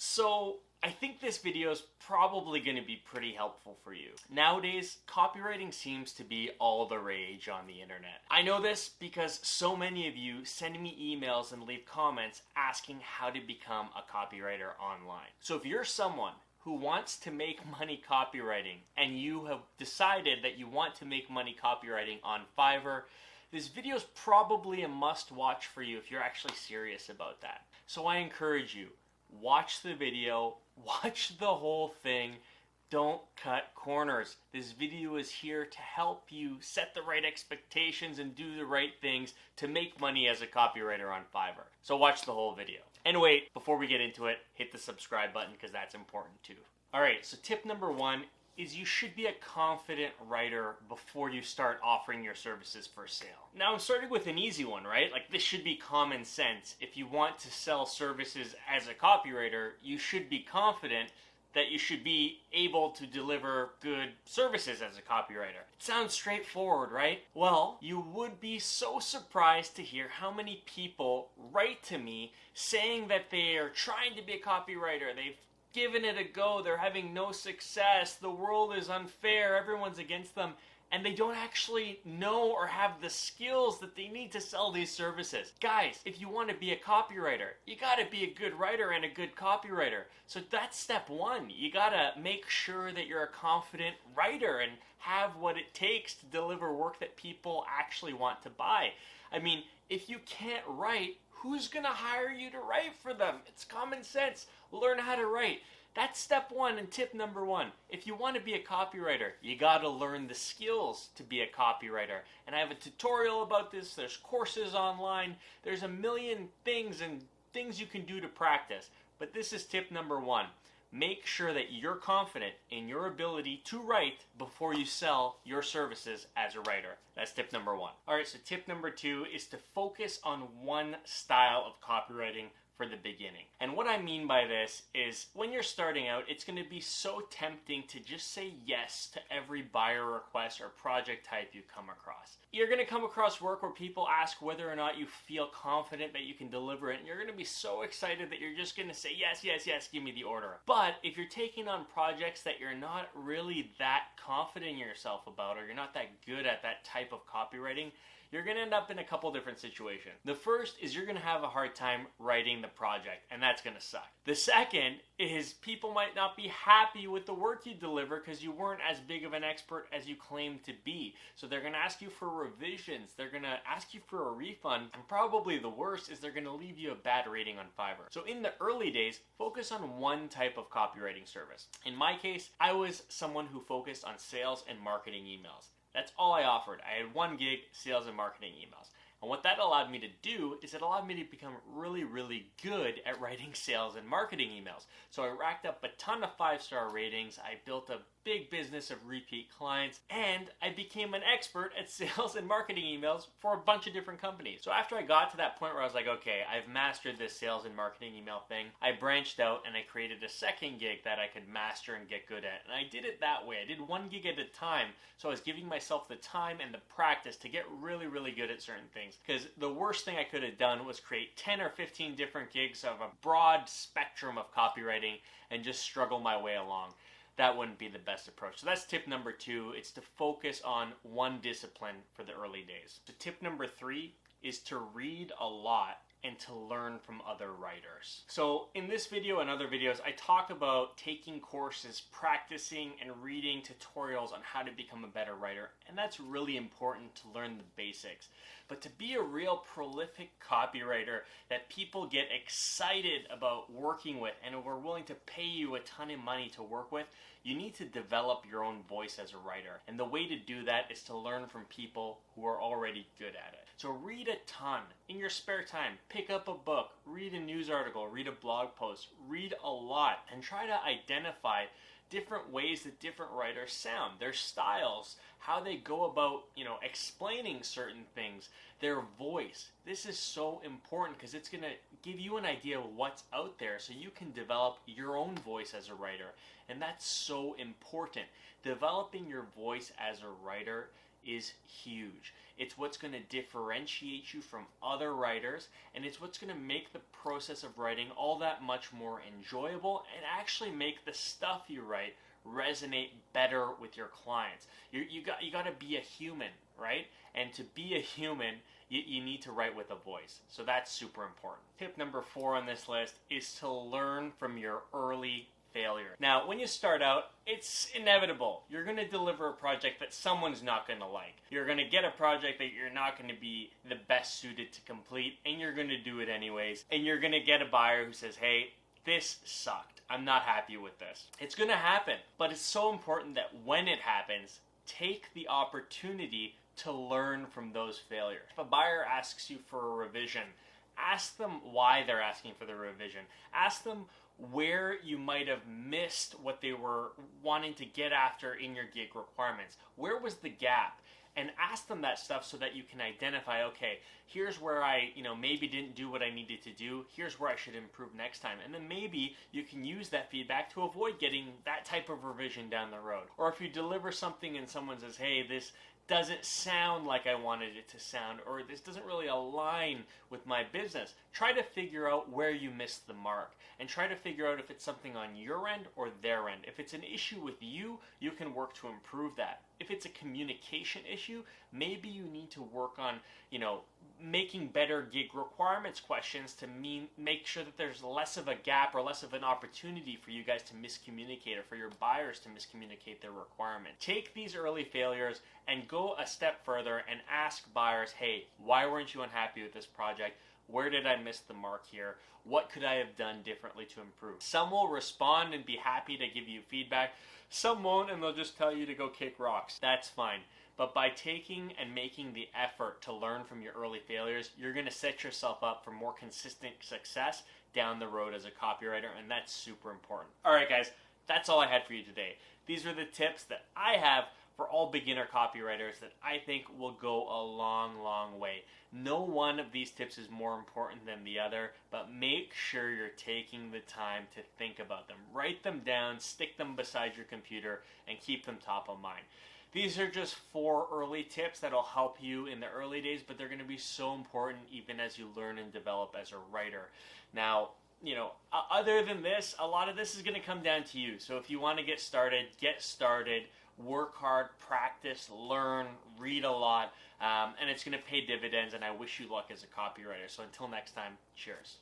So I think this video is probably going to be pretty helpful for you. Nowadays, copywriting seems to be all the rage on the internet. I know this because so many of you send me emails and leave comments asking how to become a copywriter online. So if you're someone who wants to make money copywriting and you have decided that you want to make money copywriting on Fiverr, this video is probably a must-watch for you if you're actually serious about that. So I encourage you, watch the video, watch the whole thing, don't cut corners. This video is here to help you set the right expectations and do the right things to make money as a copywriter on Fiverr. So watch the whole video. Anyway, before we get into it, hit the subscribe button because that's important too. Alright, so tip number one is you should be a confident writer before you start offering your services for sale. Now I'm starting with an easy one, right? Like this should be common sense. If you want to sell services as a copywriter, you should be confident that you should be able to deliver good services as a copywriter. It sounds straightforward, right? Well, you would be so surprised to hear how many people write to me saying that they are trying to be a copywriter. They've given it a go, they're having no success, the world is unfair, everyone's against them, and they don't actually know or have the skills that they need to sell these services. Guys, if you want to be a copywriter, you gotta be a good writer and a good copywriter. So that's step one. You gotta make sure that you're a confident writer and have what it takes to deliver work that people actually want to buy. I mean, if you can't write, who's gonna hire you to write for them? It's common sense. Learn how to write. That's step one and tip number one. If you want to be a copywriter, you gotta learn the skills to be a copywriter. And I have a tutorial about this. There's courses online. There's a million things and things you can do to practice. But this is tip number one. Make sure that you're confident in your ability to write before you sell your services as a writer. That's tip number one. Alright, so tip number two is to focus on one style of copywriting for the beginning. And what I mean by this is when you're starting out, it's going to be so tempting to just say yes to every buyer request or project type you come across. You're going to come across work where people ask whether or not you feel confident that you can deliver it, and you're going to be so excited that you're just going to say yes, yes, yes, give me the order. But if you're taking on projects that you're not really that confident in yourself about, or you're not that good at that type of copywriting, you're going to end up in a couple different situations. The first is you're going to have a hard time writing the project, and that's going to suck. The second is people might not be happy with the work you deliver because you weren't as big of an expert as you claimed to be. So they're going to ask you for revisions, they're going to ask you for a refund, and probably the worst is they're going to leave you a bad rating on Fiverr. So in the early days, focus on one type of copywriting service. In my case, I was someone who focused on sales and marketing emails. That's all I offered. I had 1 gig, sales and marketing emails. And what that allowed me to do is it allowed me to become really, really good at writing sales and marketing emails. So I racked up a ton of 5-star ratings, I built a big business of repeat clients, and I became an expert at sales and marketing emails for a bunch of different companies. So after I got to that point where I was like, okay, I've mastered this sales and marketing email thing, I branched out and I created a second gig that I could master and get good at. And I did it that way. I did 1 gig at a time, so I was giving myself the time and the practice to get really, really good at certain things. Because the worst thing I could have done was create 10 or 15 different gigs of a broad spectrum of copywriting and just struggle my way along. That wouldn't be the best approach. So that's tip number two. It's to focus on one discipline for the early days. So tip number three is to read a lot and to learn from other writers. So in this video and other videos, I talk about taking courses, practicing, and reading tutorials on how to become a better writer. And that's really important to learn the basics. But to be a real prolific copywriter that people get excited about working with and are willing to pay you a ton of money to work with, you need to develop your own voice as a writer. And the way to do that is to learn from people who are already good at it. So read a ton. In your spare time, pick up a book, read a news article, read a blog post, read a lot, and try to identify different ways that different writers sound, their styles, how they go about, explaining certain things, their voice. This is so important because it's going to give you an idea of what's out there so you can develop your own voice as a writer. And that's so important. Developing your voice as a writer is huge. It's what's going to differentiate you from other writers, and it's what's going to make the process of writing all that much more enjoyable and actually make the stuff you write resonate better with your clients. You got to be a human, right? And to be a human, you need to write with a voice. So that's super important. Tip number 4 on this list is to learn from your early failure. Now, when you start out, it's inevitable. You're going to deliver a project that someone's not going to like. You're going to get a project that you're not going to be the best suited to complete, and you're going to do it anyways. And you're going to get a buyer who says, hey, this sucked. I'm not happy with this. It's going to happen, but it's so important that when it happens, take the opportunity to learn from those failures. If a buyer asks you for a revision, ask them why they're asking for the revision. Ask them where you might have missed what they were wanting to get after in your gig requirements. Where was the gap? And ask them that stuff so that you can identify, okay, here's where I, maybe didn't do what I needed to do. Here's where I should improve next time. And then maybe you can use that feedback to avoid getting that type of revision down the road. Or if you deliver something and someone says, hey, this doesn't sound like I wanted it to sound, or this doesn't really align with my business, try to figure out where you missed the mark and try to figure out if it's something on your end or their end. If it's an issue with you, you can work to improve that. If it's a communication issue, maybe you need to work on, making better gig requirements questions to make sure that there's less of a gap or less of an opportunity for you guys to miscommunicate or for your buyers to miscommunicate their requirement. Take these early failures and go a step further and ask buyers, hey, why weren't you unhappy with this project? Where did I miss the mark here? What could I have done differently to improve? Some will respond and be happy to give you feedback. Some won't, and they'll just tell you to go kick rocks. That's fine. But by taking and making the effort to learn from your early failures, you're going to set yourself up for more consistent success down the road as a copywriter, and that's super important. All right, guys, that's all I had for you today. These are the tips that I have for all beginner copywriters that I think will go a long, long way. No one of these tips is more important than the other, but make sure you're taking the time to think about them. Write them down, stick them beside your computer, and keep them top of mind. These are just 4 early tips that'll help you in the early days, but they're going to be so important even as you learn and develop as a writer. Now, other than this, a lot of this is going to come down to you. So if you want to get started, work hard, practice, learn, read a lot, and it's going to pay dividends, and I wish you luck as a copywriter. So until next time, cheers.